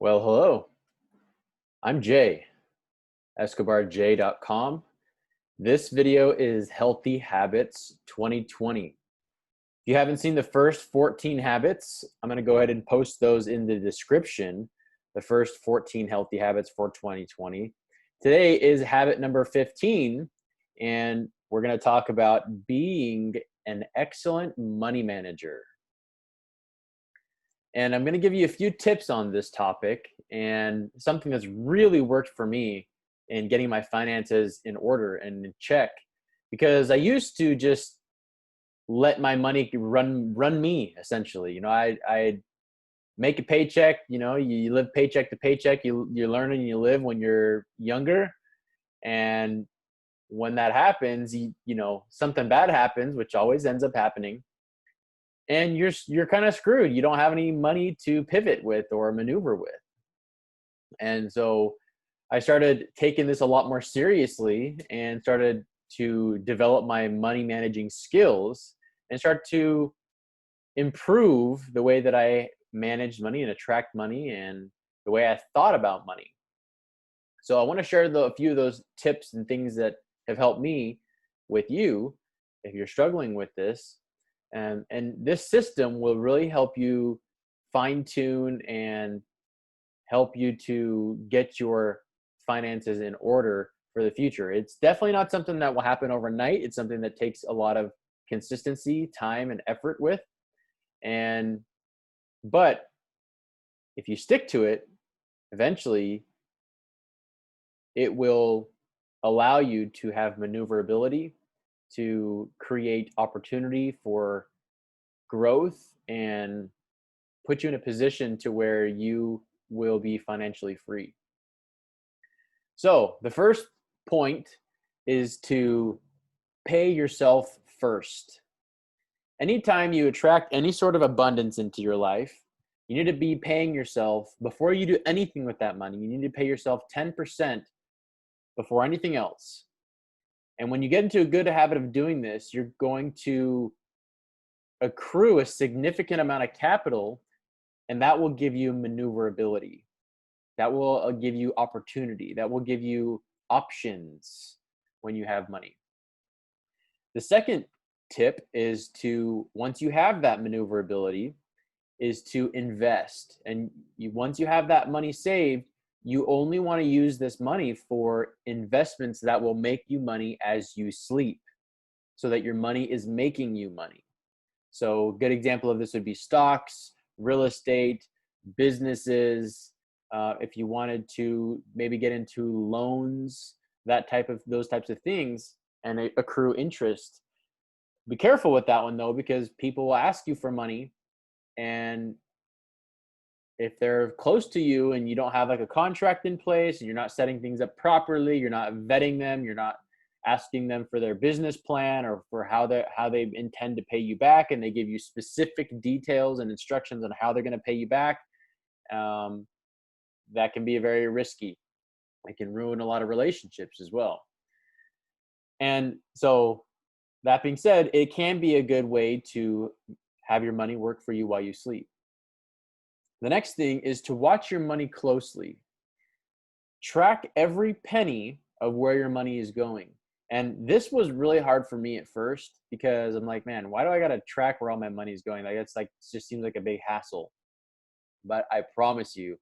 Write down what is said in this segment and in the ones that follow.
Well, hello. I'm Jay, escobarj.com. This video is Healthy Habits 2020. If you haven't seen the first 14 habits, I'm going to go ahead and post those in the description. The first 14 healthy habits for 2020. Today is habit number 15, and we're going to talk about being an excellent money manager. And I'm going to give you a few tips on this topic and something that's really worked for me in getting my finances in order and in check, because I used to just let my money run me essentially. I make a paycheck. You live paycheck to paycheck. You learn and you live when you're younger, and when that happens, something bad happens, which always ends up happening, and you're kind of screwed. You don't have any money to pivot with or maneuver with. And so I started taking this a lot more seriously and started to develop my money managing skills and start to improve the way that I managed money and attract money and the way I thought about money. So I want to share a few of those tips and things that have helped me with you if you're struggling with this. And this system will really help you fine tune and help you to get your finances in order for the future. It's definitely not something that will happen overnight. It's something that takes a lot of consistency, time, and effort with. But if you stick to it, eventually it will allow you to have maneuverability, to create opportunity for growth, and put you in a position to where you will be financially free. So the first point is to pay yourself first. Anytime you attract any sort of abundance into your life, you need to be paying yourself before you do anything with that money. You need to pay yourself 10% before anything else. And when you get into a good habit of doing this, you're going to accrue a significant amount of capital, and that will give you maneuverability. That will give you opportunity. That will give you options when you have money. The second tip is to, once you have that maneuverability, is to invest. And once you have that money saved, you only want to use this money for investments that will make you money as you sleep, so that your money is making you money. So a good example of this would be stocks, real estate, businesses. If you wanted to maybe get into loans, those types of things, and accrue interest. Be careful with that one though, because people will ask you for money, and if they're close to you and you don't have like a contract in place and you're not setting things up properly, you're not vetting them, you're not asking them for their business plan or for how they intend to pay you back, and they give you specific details and instructions on how they're going to pay you back, that can be very risky. It can ruin a lot of relationships as well. And so that being said, it can be a good way to have your money work for you while you sleep. The next thing is to watch your money closely. Track every penny of where your money is going. And this was really hard for me at first, because I'm like, man, why do I got to track where all my money is going? It just seems like a big hassle. But I promise you,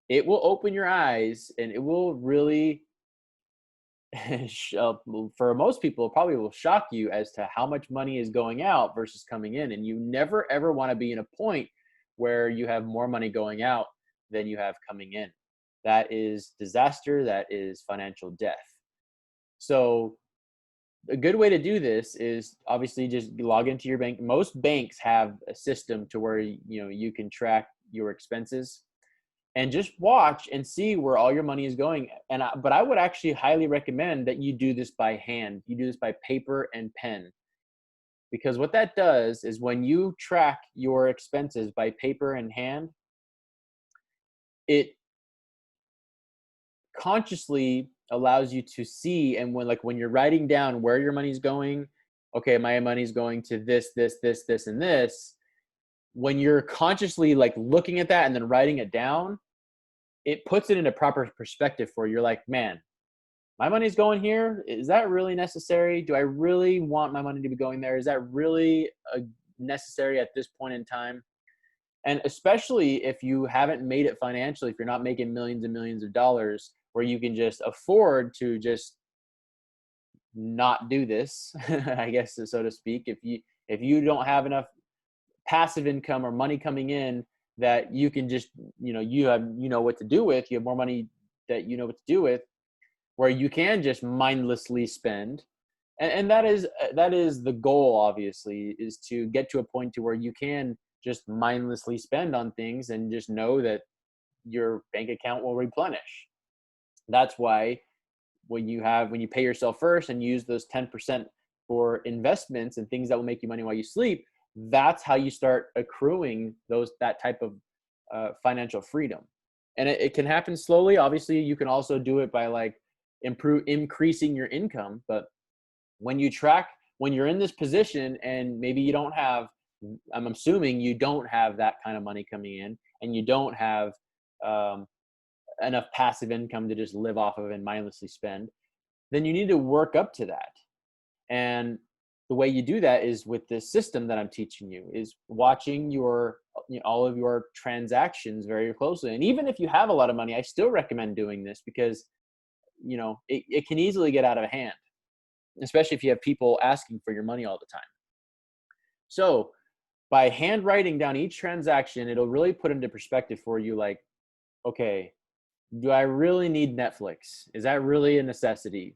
it will open your eyes, and it will really, for most people, it probably will shock you as to how much money is going out versus coming in. And you never, ever want to be in a point where you have more money going out than you have coming in. That is disaster. That is financial death. So a good way to do this is obviously just log into your bank. Most banks have a system to where you can track your expenses, and just watch and see where all your money is going. But I would actually highly recommend that you do this by hand. You do this by paper and pen, because what that does is when you track your expenses by paper and hand, it consciously allows you to see. And when you're writing down where your money's going, okay, my money's going to this, and this. When you're consciously looking at that and then writing it down, it puts it into proper perspective for you. You're like, man, my money's going here. Is that really necessary? Do I really want my money to be going there? Is that really necessary at this point in time? And especially if you haven't made it financially, if you're not making millions and millions of dollars where you can just afford to just not do this, I guess, so to speak. If you don't have enough passive income or money coming in that you can just, you know what to do with, you have more money that you know what to do with, where you can just mindlessly spend. And that is the goal, obviously, is to get to a point to where you can just mindlessly spend on things and just know that your bank account will replenish. That's why when you pay yourself first and use those 10% for investments and things that will make you money while you sleep, that's how you start accruing that type of financial freedom. And it can happen slowly. Obviously, you can also do it by like increasing your income. But when you're in this position and maybe you don't have, I'm assuming you don't have that kind of money coming in, and you don't have enough passive income to just live off of and mindlessly spend, then you need to work up to that. And the way you do that is with this system that I'm teaching you, is watching all of your transactions very closely. And even if you have a lot of money, I still recommend doing this, because it can easily get out of hand, especially if you have people asking for your money all the time. So by handwriting down each transaction, it'll really put into perspective for you, like, okay, do I really need Netflix? Is that really a necessity?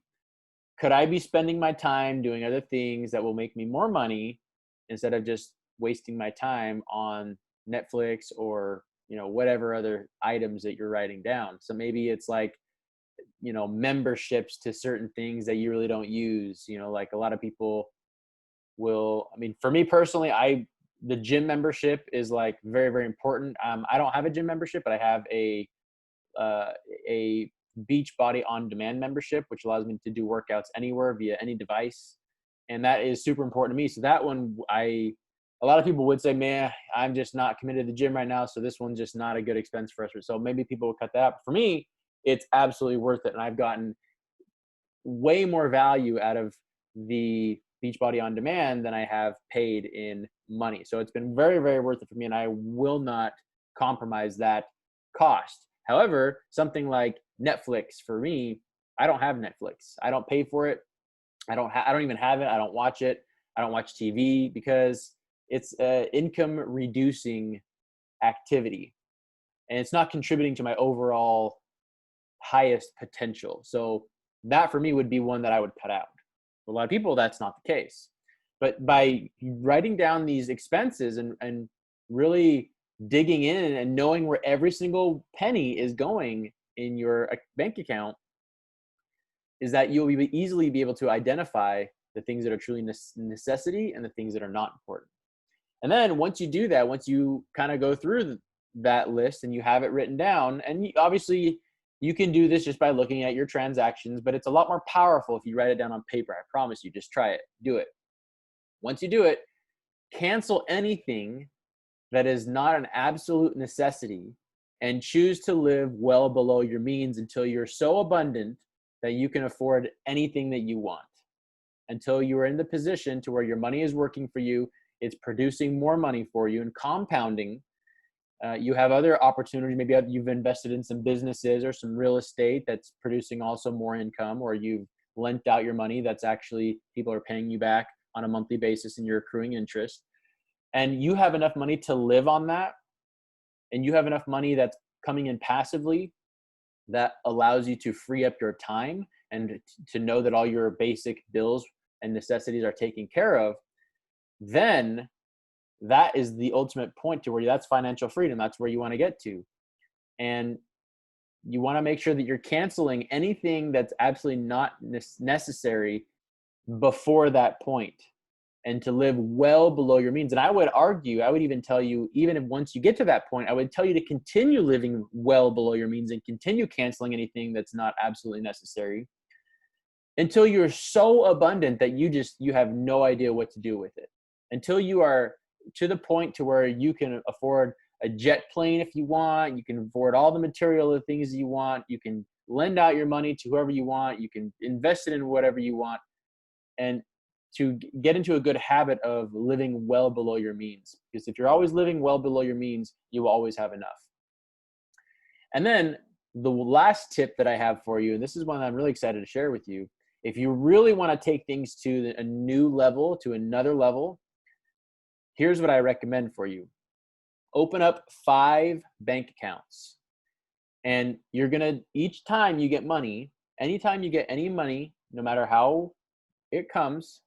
Could I be spending my time doing other things that will make me more money instead of just wasting my time on Netflix or, whatever other items that you're writing down? So maybe it's like, memberships to certain things that you really don't use. Like a lot of people for me personally, the gym membership is like very, very important. I don't have a gym membership, but I have a Beachbody on demand membership, which allows me to do workouts anywhere via any device. And that is super important to me. So that one, a lot of people would say, man, I'm just not committed to the gym right now, so this one's just not a good expense for us. So maybe people will cut that out. For me, it's absolutely worth it. And I've gotten way more value out of the Beachbody on demand than I have paid in money. So it's been very, very worth it for me, and I will not compromise that cost. However, something like Netflix, for me, I don't have Netflix. I don't pay for it. I don't even have it. I don't watch it. I don't watch TV because it's an income reducing activity, and it's not contributing to my overall highest potential. So that for me would be one that I would cut out. For a lot of people, that's not the case. But by writing down these expenses and really digging in and knowing where every single penny is going in your bank account, is that you'll easily be able to identify the things that are truly necessity and the things that are not important. And then once you do that, once you kind of go through that list and you have it written down, and obviously you can do this just by looking at your transactions, but it's a lot more powerful if you write it down on paper. I promise you, just try it, do it. Once you do it, cancel anything that is not an absolute necessity and choose to live well below your means until you're so abundant that you can afford anything that you want. Until you are in the position to where your money is working for you, it's producing more money for you and compounding. You have other opportunities. Maybe you've invested in some businesses or some real estate that's producing also more income, or you've lent out your money that's actually people are paying you back on a monthly basis and you're accruing interest. And you have enough money to live on that, and you have enough money that's coming in passively that allows you to free up your time and to know that all your basic bills and necessities are taken care of, then that is the ultimate point to where that's financial freedom. That's where you want to get to. And you want to make sure that you're canceling anything that's absolutely not necessary before that point, and to live well below your means. And I would even tell you, even if once you get to that point, I would tell you to continue living well below your means and continue canceling anything that's not absolutely necessary until you're so abundant that you have no idea what to do with it. Until you are to the point to where you can afford a jet plane if you want. You can afford all the material, the things you want. You can lend out your money to whoever you want. You can invest it in whatever you want. And to get into a good habit of living well below your means. Because if you're always living well below your means, you will always have enough. And then the last tip that I have for you, and this is one I'm really excited to share with you. If you really want to take things to a new level, to another level, here's what I recommend for you. Open up 5 bank accounts. And you're going to, each time you get money, anytime you get any money, no matter how it comes,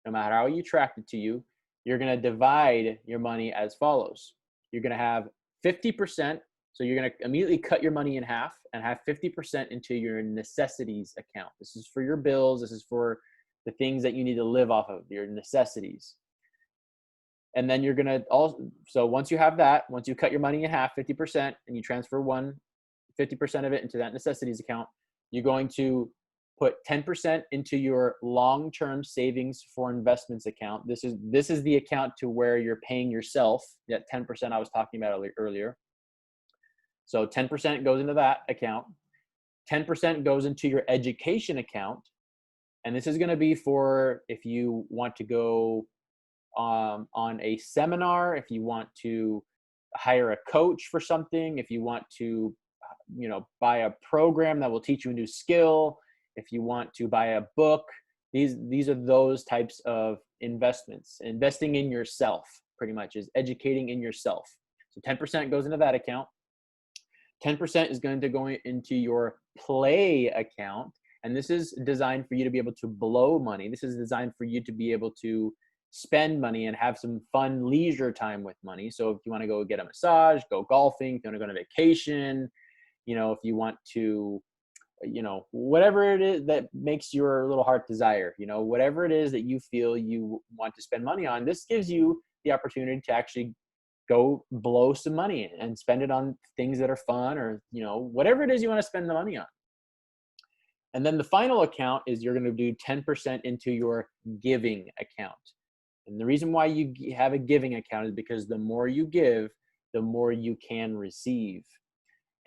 no matter how you attract it to you, you're going to divide your money as follows. You're going to have 50%. So you're going to immediately cut your money in half and have 50% into your necessities account. This is for your bills. This is for the things that you need to live off of, your necessities. And then you're going to also, so once you have that, once you cut your money in half, 50%, and you transfer 50% of it into that necessities account, you're going to put 10% into your long-term savings for investments account. This is the account to where you're paying yourself, that 10% I was talking about earlier. So 10% goes into that account. 10% goes into your education account. And this is going to be for if you want to go on a seminar, if you want to hire a coach for something, if you want to, buy a program that will teach you a new skill, if you want to buy a book, these are those types of investments. Investing in yourself pretty much is educating in yourself. So 10% goes into that account. 10% is going to go into your play account. And this is designed for you to be able to blow money. This is designed for you to be able to spend money and have some fun leisure time with money. So if you want to go get a massage, go golfing, if you want to go on a vacation, if you want to, whatever it is that makes your little heart desire, whatever it is that you feel you want to spend money on, this gives you the opportunity to actually go blow some money and spend it on things that are fun or, whatever it is you want to spend the money on. And then the final account is you're going to do 10% into your giving account. And the reason why you have a giving account is because the more you give, the more you can receive.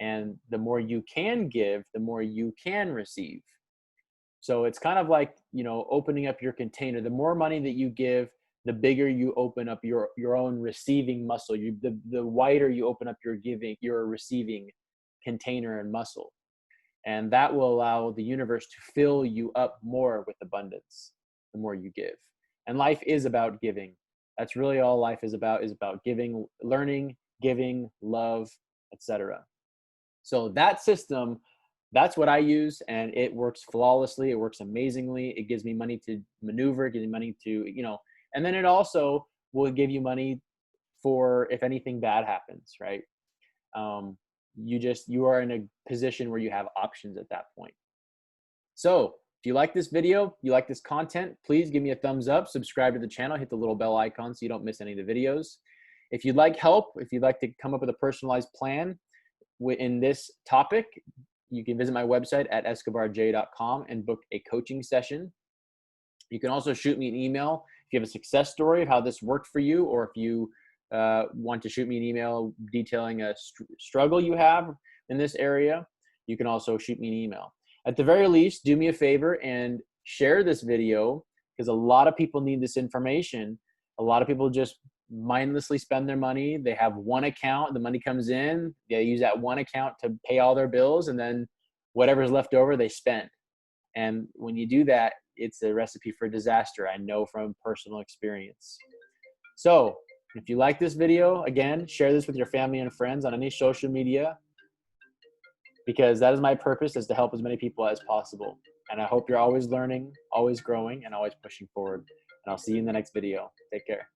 And the more you can give, the more you can receive. So it's kind of like, opening up your container. The more money that you give, the bigger you open up your own receiving muscle. The wider you open up your receiving container and muscle. And that will allow the universe to fill you up more with abundance the more you give. And life is about giving. That's really all life is about giving, learning, giving, love, etc. So that system, that's what I use, and it works flawlessly. It works amazingly. It gives me money to maneuver, gives me money to, and then it also will give you money for if anything bad happens, right? You are in a position where you have options at that point. So if you like this video, you like this content, please give me a thumbs up, subscribe to the channel, hit the little bell icon so you don't miss any of the videos. If you'd like help, if you'd like to come up with a personalized plan in this topic, you can visit my website at escobarj.com and book a coaching session. You can also shoot me an email if you have a success story of how this worked for you, or if you want to shoot me an email detailing a struggle you have in this area, you can also shoot me an email. At the very least, do me a favor and share this video, because a lot of people need this information. A lot of people just mindlessly spend their money. They have one account, the money comes in, they use that one account to pay all their bills, and then whatever's left over, they spend. And when you do that, it's a recipe for disaster. I know from personal experience. So if you like this video, again, share this with your family and friends on any social media, because that is my purpose, is to help as many people as possible. And I hope you're always learning, always growing, and always pushing forward. And I'll see you in the next video. Take care.